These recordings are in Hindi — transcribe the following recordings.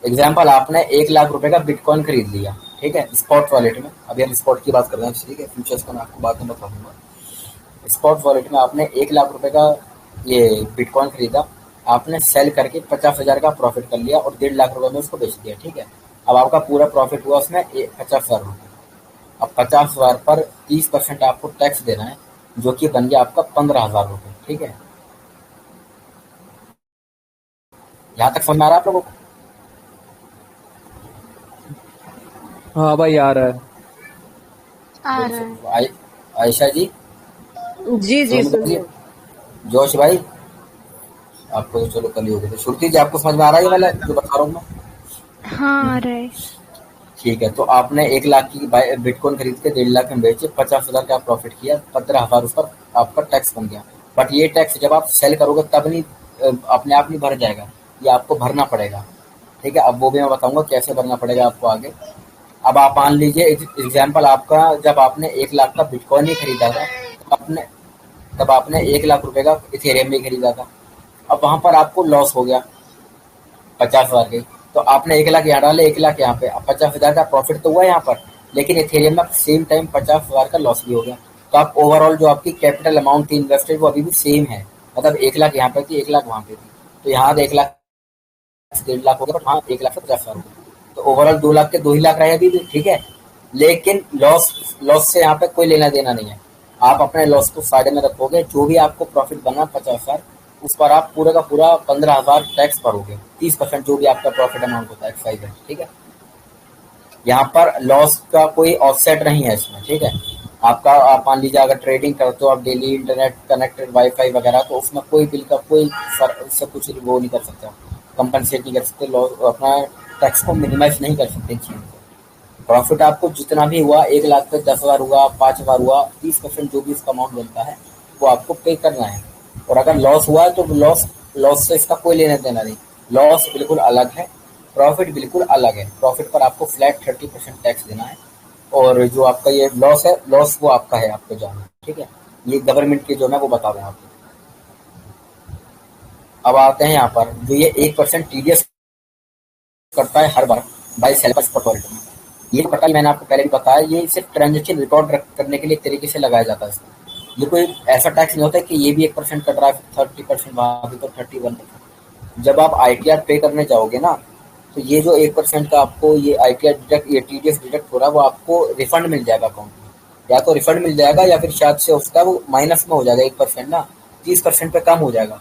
एग्जाम्पल, आपने 1 लाख रुपए का बिटकॉइन खरीद लिया, ठीक है, स्पॉट वॉलेट में। अभी हम स्पॉट की बात कर रहे हैं, ठीक है, फ्यूचर्स को मैं आपको बाद में बता दूंगा। स्पॉट वॉलेट में आपने 1 लाख रुपए का ये बिटकॉइन खरीदा, आपने सेल करके 50,000 का प्रॉफिट कर लिया और 1.5 लाख रुपए में उसको बेच दिया, ठीक है। अब आपका पूरा प्रॉफिट हुआ उसमें 50,000 रुपये। अब 50,000 पर 30% आपको टैक्स देना है, जो कि बन गया आपका 15,000 रुपये, ठीक है। यहाँ तक समझ में आ रहा है आप लोगों को? हाँ भाई आ रहा है। आ तो रहा है। आयशा जी, जी जी, सोनू सुन जी, रहे। जोश भाई, आपको तो चलो कल ही हो गए थे। श्रुति जी, आपको समझ में आ रहा है ये वाला जो बता रहा हूँ मैं? हाँ, आ रहा है। ठीक है, तो आपने 1 लाख की बिटकॉइन खरीद के 1.5 लाख में बेचे, 50,000 का प्रॉफिट किया, 15,000 उस पर आपका टैक्स बन गया। बट ये टैक्स जब आप सेल करोगे तब नहीं, अपने आप नहीं भर जाएगा, ये आपको भरना पड़ेगा, ठीक है। अब वो भी मैं बताऊंगा कैसे भरना पड़ेगा आपको आगे। अब आप मान लीजिए एग्जाम्पल आपका, जब आपने 1 लाख का बिटकॉइन ही खरीदा था, तब आपने 1 लाख रुपए का इथेरियम भी खरीदा था। अब वहां पर आपको लॉस हो गया 50,000 की, तो आपने 1 लाख यहाँ डाले, 1 लाख यहाँ पे, अब 50,000 का प्रॉफिट तो हुआ यहाँ पर, लेकिन इथेरियम में सेम टाइम 50,000 का लॉस भी हो गया। तो आप ओवरऑल जो आपकी कैपिटल अमाउंट थी इन्वेस्टेड वो अभी भी सेम है, मतलब 1 लाख यहाँ पे थी, 1 लाख वहां पे थी। तो यहाँ 1 लाख से 1.5 लाख हो गया, बट हाँ 1 लाख से 50,000 हो गया, तो ओवरऑल 2 लाख के 2 ही लाख रहे अभी भी, ठीक है। लेकिन लॉस लॉस से यहाँ पे कोई लेना देना नहीं है। आप अपने लॉस को साइड में रखोगे, जो भी आपको प्रॉफिट बना 50,000, उस पर आप पूरा का पूरा 15,000 टैक्स भरोगे, 30% जो भी आपका प्रॉफिट अमाउंट होता है, एक्साइज है, ठीक है। यहाँ पर लॉस का कोई ऑफसेट नहीं है इसमें, ठीक है। आपका, आप मान लीजिए अगर ट्रेडिंग करते हो आप डेली, इंटरनेट कनेक्टेड वाईफाई वगैरह, तो उसमें कोई बिल का कोई उससे कुछ वो नहीं कर सकते, कंपनसेट नहीं कर सकते, लॉस अपना टैक्स को मिनिमाइज नहीं कर सकते इन चीज़ों को। प्रॉफिट आपको जितना भी हुआ, 1 लाख पे 10,000 हुआ, 5,000 हुआ, 30% जो भी इसका अमाउंट बनता है वो आपको पे करना है। और अगर लॉस हुआ है तो लॉस लॉस से इसका कोई लेना देना नहीं। लॉस बिल्कुल अलग है, प्रॉफिट बिल्कुल अलग है। प्रॉफिट पर आपको फ्लैट 30% टैक्स देना है, और जो आपका ये लॉस है, लॉस वो आपका है, आपको जाना, ठीक है। ये गवर्नमेंट के जो मैं वो बता रहा हूँ आपको। अब आते हैं यहाँ पर, जो ये 1% टीडीएस करता है हर बार बाई सेल अथॉरिटी में, ये पता मैंने आपको पहले भी बताया, ये सिर्फ ट्रांजेक्शन रिकॉर्ड करने के लिए एक तरीके से लगाया जाता है इसमें। ये कोई ऐसा टैक्स नहीं होता कि ये भी 1% कट रहा है, 30% वहाँ भी, तो 31%। जब आप आईटीआर पे करने जाओगे ना, तो ये जो 1% का आपको ये आईटीआर डिडक्ट, ये टीडीएस डिडक्ट हो रहा है, वो आपको रिफंड मिल जाएगा अकाउंट में। या तो रिफंड मिल जाएगा, या फिर शायद से उसका वो माइनस में हो जाएगा 1% ना, 30% पे कम हो जाएगा,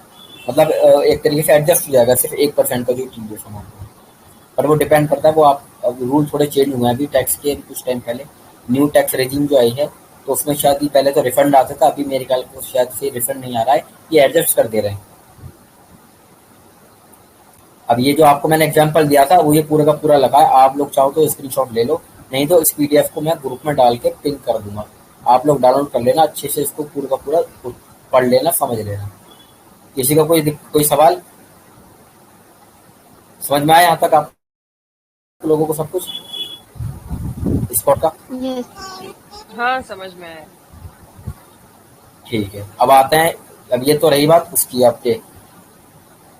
मतलब एक तरीके से एडजस्ट हो जाएगा सिर्फ 1% का जो टीडीएस अमाउंट है। पर वो डिपेंड करता है, वो आप, रूल थोड़े चेंज हुए हैं अभी टैक्स के, कुछ टाइम पहले न्यू टैक्स रेजिम जो आई है, तो उसमें शायद ही पहले तो रिफंड आता था, अभी मेरे ख्याल को शायद से रिफंड नहीं आ रहा है, ये एडजस्ट कर दे रहे हैं। अब ये जो आपको मैंने एग्जांपल दिया था वो ये पूरा का पूरा लगा है, आप लोग चाहो तो स्क्रीनशॉट ले लो, नहीं तो इस पीडीएफ को मैं ग्रुप में डाल के पिन कर दूंगा, आप लोग डाउनलोड कर लेना, अच्छे से इसको पूरा का पूरा पढ़ लेना, समझ लेना। किसी का कोई सवाल? समझ में आया यहाँ तक आप लोगों को सब कुछ स्पॉट का? यस। हाँ, समझ में आया। ठीक है, अब आते हैं, अब ये तो रही बात उसकी, आपके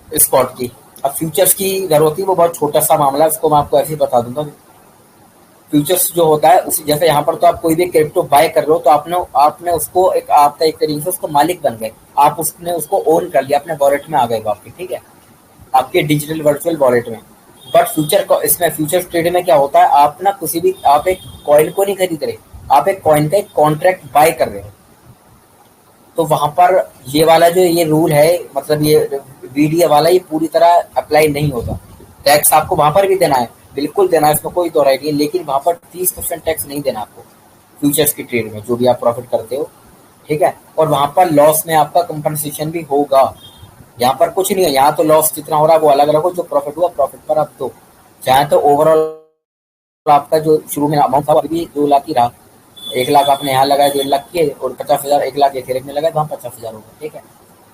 स्पॉट की। अब फ्यूचर्स की जरूरत है, वो बहुत छोटा सा मामला है, उसको मैं आपको ऐसे ही बता दूंगा। फ्यूचर्स जो होता है उसी, जैसे यहाँ पर तो आप कोई भी क्रिप्टो बाय कर रहे हो, तो आपने उसको एक, आपका एक तरीके से उसको मालिक बन गए, आप उसने उसको ओन कर लिया, अपने वॉलेट में आ गए वो आपके, ठीक है, आपके डिजिटल वर्चुअल वॉलेट में। बट फ्यूचर को, इसमें फ्यूचर ट्रेड में क्या होता है, आप ना किसी भी, आप एक कॉइन को नहीं खरीद रहे, आप एक कॉइन का एक कॉन्ट्रैक्ट बाय कर रहे हो। तो वहां पर ये वाला जो ये रूल है, मतलब ये वीडियो वाला, ये पूरी तरह अप्लाई नहीं होता। टैक्स आपको वहां पर भी देना है, बिल्कुल देना है, इसमें कोई दो राय नहीं है, लेकिन वहां पर 30% टैक्स नहीं देना आपको फ्यूचर्स की ट्रेड में, जो भी आप प्रॉफिट करते हो, ठीक है। और वहां पर लॉस में आपका कंपनसेशन भी होगा। यहाँ पर कुछ नहीं है, यहाँ तो लॉस जितना हो रहा है वो अलग रखो, जो प्रॉफिट हुआ प्रॉफिट पर आप दो। चाहे तो ओवरऑल आपका जो शुरू में अमाउंट था वो अभी भी 2 लाख ही रहा, 1 लाख आपने यहाँ लगाया, 1.5 लाख के, और 50,000 1 लाख एथेरियम में लगाया, तो वहाँ 50,000 होगा, ठीक है।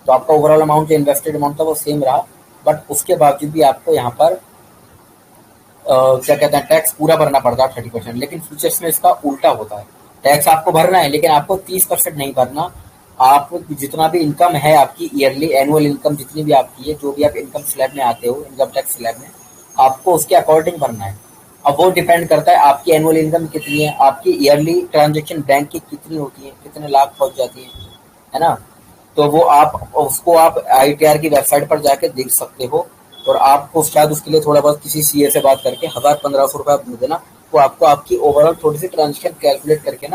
तो आपका ओवरऑल अमाउंट जो इन्वेस्टेड अमाउंट था वो सेम रहा, बट उसके बावजूद भी आपको यहाँ पर क्या कहते हैं, टैक्स पूरा भरना पड़ता है 30%। लेकिन फ्यूचर्स में इसका उल्टा होता है, टैक्स आपको भरना है लेकिन आपको 30% नहीं भरना। आप जितना भी इनकम है आपकी, ईयरली एनुअल इनकम जितनी भी आपकी है, जो भी आप इनकम स्लैब में आते हो, इनकम टैक्स स्लैब में, आपको उसके अकॉर्डिंग भरना है। अब वो डिपेंड करता है आपकी एनुअल इनकम कितनी है, आपकी ईयरली ट्रांजेक्शन बैंक की कितनी होती है, कितने लाख पहुंच जाती है ना। तो वो आप उसको आप आईटीआर की वेबसाइट पर जाके देख सकते हो, और आपको शायद उसके लिए थोड़ा बहुत किसी सीए से बात करके 1000-1500 रुपये आप दे देना, वो आपको आपकी ओवरऑल थोड़ी सी ट्रांजेक्शन कैलकुलेट करके ना